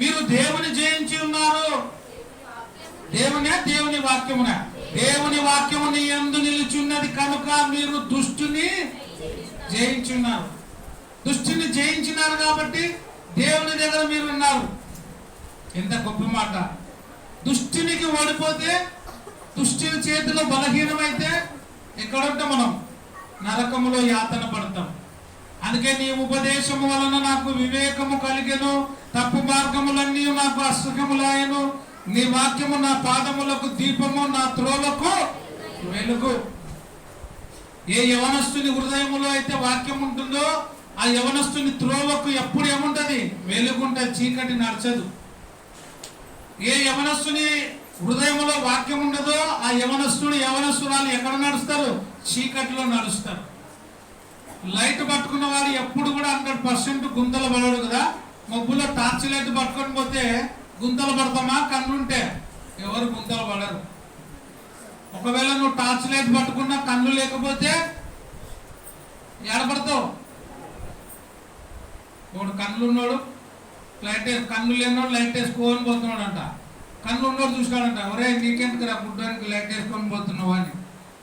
మీరు దేవుని జయించి ఉన్నారు. దేవుని వాక్యమున దేవుని వాక్యము నీ యందు నిలిచున్నది కనుక మీరు దుష్టుని జయించున్నారు. దుష్టుని జయించినారు కాబట్టి దేవుని దగ్గర మీరు ఉన్నారు. ఎంత గొప్ప మాట. దుష్టునికి ఓడిపోతే దుష్టి చేతిలో బలహీనమైతే ఎక్కడుంటే మనం నరకములో యాతన పడతాం. అందుకే నీ ఉపదేశము వలన నాకు వివేకము కలిగెను, తప్పు మార్గములన్నీ నాకు అసహ్యములాయను. నీ వాక్యము నా పాదములకు దీపము, నా త్రోవకు వెలుగు. ఏ యవనస్తుని హృదయములో అయితే వాక్యం ఉంటుందో ఆ యవనస్తుని త్రోవకు ఎప్పుడు ఏముంటది? వెలుగుంటది, చీకటి నడచదు. ఏ యవనస్తుని హృదయంలో వాక్యం ఉండదో ఆ యవనస్తుడు యవనస్తురాలు ఎక్కడ నడుస్తారు? చీకటిలో నడుస్తారు. లైట్ పట్టుకున్న వాడు ఎప్పుడు కూడా 100% గుంతలు పడడు కదా. మబ్బులో టార్చ్ లైట్ పట్టుకొని పోతే గుంతలు పడతామా? కన్నుంటే ఎవరు గుంతలు పడరు. ఒకవేళ నువ్వు టార్చ్ లైట్ పట్టుకున్నా కన్ను లేకపోతే ఎడపడతావు. వాడు కన్నులు ఉన్నాడు లైట్ కన్ను లేనివాడు లైట్ వేసుకొని పోతున్నాడు అంట. కన్ను ఉన్నోడు చూసుకోవాలంట, ఒరే నీకెందుకు రా గుడ్డానికి లైట్ వేసుకొని పోతున్నావు అని.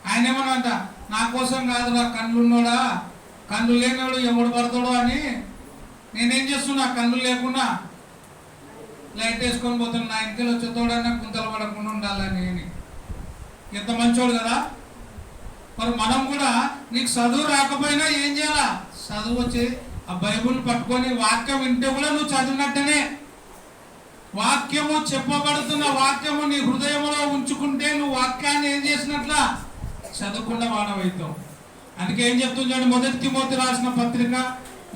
ఆయన ఏమన్నంట, నా కోసం కాదురా కన్ను ఉన్నోడా, కన్ను లేనివాడు ఎవడు పడతాడో అని నేనేం చేస్తున్నా, కన్ను లేకుండా లైట్ వేసుకొని పోతున్నా, నా ఇంటికి వచ్చేతోడన్నా గుంతలు పడకుండా ఉండాలని. ఎంత మంచోడు కదా. మరి మనం కూడా నీకు చదువు రాకపోయినా ఏం చేయాలా? చదువు వచ్చి ఆ బైబుల్ పట్టుకొని వాక్యం వింటే కూడా నువ్వు చదివినట్టనే. వాక్యము చెప్పబడుతున్న వాక్యము నీ హృదయంలో ఉంచుకుంటే నువ్వు వాక్యాన్ని ఏం చేసినట్లా? చదువుకున్న వాడవైతావు. అందుకే ఏం చెప్తుంది? మొదటి తిమోతి రాసిన పత్రిక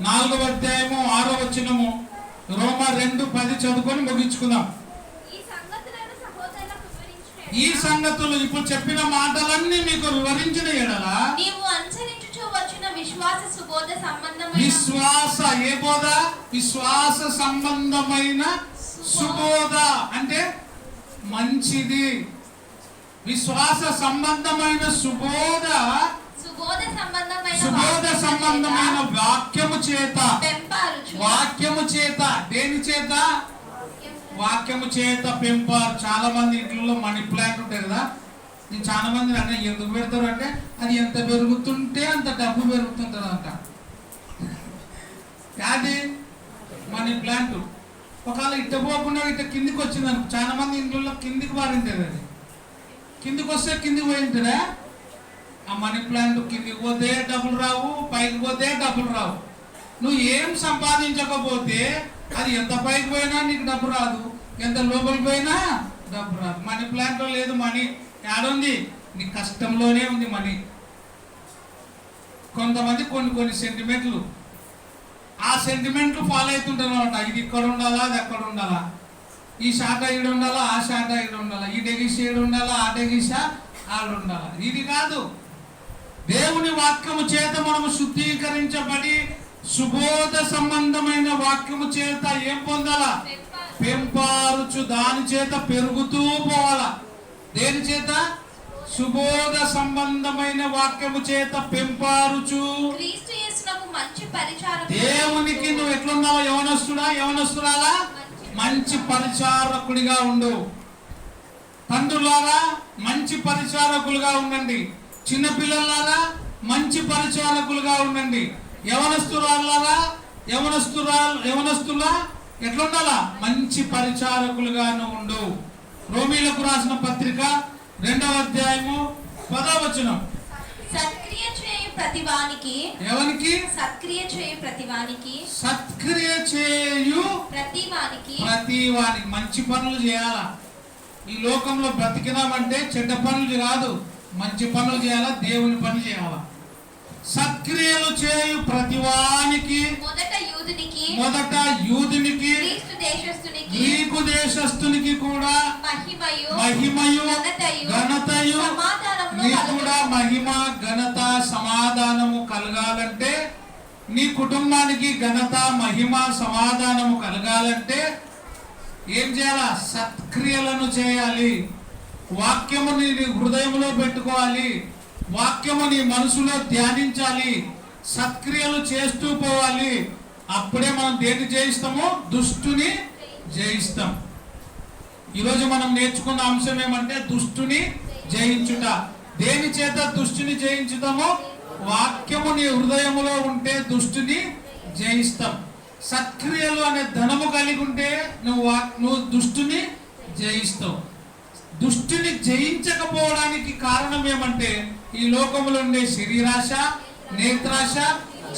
4వ అధ్యాయము 6వ వచనము, రోమా 2:10 చదువుకొని ముగించుకుందాం. ఈ సంగతులు ఇప్పుడు చెప్పిన మాటలన్నీ మీకు వివరించిన ఎడలా నీవు అనుసరించుచు వచ్చిన విశ్వాస సుబోధ సంబంధమైన విశ్వాస ఏ బోధ? విశ్వాస సంబంధమైన సుబోధ అంటే మంచిది. విశ్వాస సంబంధమైన సుబోధ సంబంధమైన వాక్యము చేత. వాక్యము చేత దేని చేత? వాక్యము చేత పెంపారు. చాలా మంది ఇంట్లో మనీ ప్లాంట్ ఉంటాయి కదా. నేను చాలా మంది అంటే ఎందుకు పెడతారు అంటే అది ఎంత పెరుగుతుంటే అంత డబ్బు పెరుగుతుంటుంది అంట. అది మనీ ప్లాంట్ ఒకవేళ ఇట్ట పోకుండా ఇట్ట కిందికి వచ్చింది అనుకో, చాలా మంది ఇంట్లో కిందికి పారింటుంది. అది కిందికి వస్తే కిందికి పోయింటుందా? ఆ మనీ ప్లాంట్ కిందికి పోతే డబ్బులు రావు, పైకి పోతే డబ్బులు రావు. నువ్వు ఏం సంపాదించకపోతే అది ఎంత పైకి పోయినా నీకు డబ్బు రాదు, ఎంత లోపలికి పోయినా డబ్బు రాదు. మనీ ప్లాంట్లో లేదు మనీ. ఏడుంది? నీ కష్టంలోనే ఉంది మనీ. కొంతమంది కొన్ని సెంటిమెంట్లు, ఆ సెంటిమెంట్లు ఫాలో అవుతుంటారు అనమాట. ఇది ఇక్కడ ఉండాలా, అది ఎక్కడ ఉండాలా, ఈ శాఖ ఈడు ఉండాలా, ఆ శాఖ ఈడు ఉండాలా, ఈ డెగిష ఈడు ఉండాలా, ఆ డెగిష ఆడు ఉండాలా. ఇది కాదు. దేవుని వాక్యము చేత మనము శుద్ధీకరించబడి సుబోధ సంబంధమైన వాక్యము చేత ఏం పొందాలా? పెంపారుచు, దాని చేత పెరుగుతూ పోవాలా. దేని చేత? సుబోధ సంబంధమైన వాక్యము చేత పెంపారుచు. దేవునికి నువ్వు ఎట్లున్నావా? యవనస్తుడా, యవనస్తురాలా? మంచి పరిచారకుడిగా ఉండు. తండ్రులారా మంచి పరిచారకులుగా ఉండండి. చిన్నపిల్లలారా మంచి పరిచారకులుగా ఉండండి. యవనస్తురాలారా యవనస్తులా ఎట్లుండాలా? మంచి పరిచారకులుగా ఉండు. రోమీలకు రాసిన పత్రిక 2వ అధ్యాయము 10వ వచనం. సత్క్రియ చేయు ప్రతివానికి. ఎవరికి? సత్క్రియ చేయు ప్రతివానికి. సత్క్రియ చేయు ప్రతివానికి. మంచి పనులు చేయాలా. ఈ లోకంలో బ్రతికినామంటే చెడ్డ పనులు కాదు, మంచి పనులు చేయాలా, దేవుని పని చేయాలా. సత్క్రియలు చేయు ప్రతివానికి. మొదట యూదునికి గ్రీకు దేశస్థునికి కూడా మహిమయు ఘనతయు. నీ కూడా మహిమ ఘనత సమాధానము కలగాలంటే, నీ కుటుంబానికి ఘనత మహిమ సమాధానము కలగాలంటే ఏం చేయాలా? సత్క్రియలను చేయాలి. వాక్యము నీ హృదయంలో పెట్టుకోవాలి. వాక్యము నీ మనసులో ధ్యానించాలి. సత్క్రియలు చేస్తూ పోవాలి. అప్పుడే మనం దేన్ని జయిస్తామో? దుష్టుని జయిస్తాం. ఈరోజు మనం నేర్చుకున్న అంశం ఏమంటే దుష్టుని జయించుట. దేని చేత దుష్టుని జయించుతామో? వాక్యము నీ హృదయములో ఉంటే దుష్టుని జయిస్తాం. సత్క్రియలు అనే ధనము కలిగి ఉంటే నువ్వు దుష్టుని జయిస్తావు. దుష్టిని జయించకపోవడానికి కారణం ఏమంటే ఈ లోకములో ఉండే శరీరాశ, నేత్రాశ,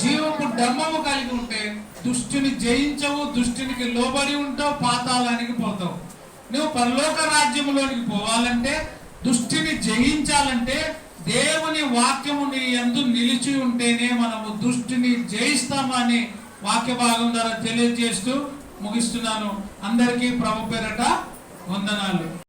జీవపు డమ్మము కలిగి ఉంటే దుష్టిని జయించవు, దుష్టినికి లోబడి ఉంటావు, పాతాళానికి పోతావు. నువ్వు పరలోక రాజ్యములోనికి పోవాలంటే, దుష్టిని జయించాలంటే దేవుని వాక్యము నీ యందు నిలిచి ఉంటేనే మనము దుష్టిని జయిస్తామని వాక్య భాగం ద్వారా తెలియజేస్తూ ముగిస్తున్నాను. అందరికీ ప్రభు పేరట వందనాలు.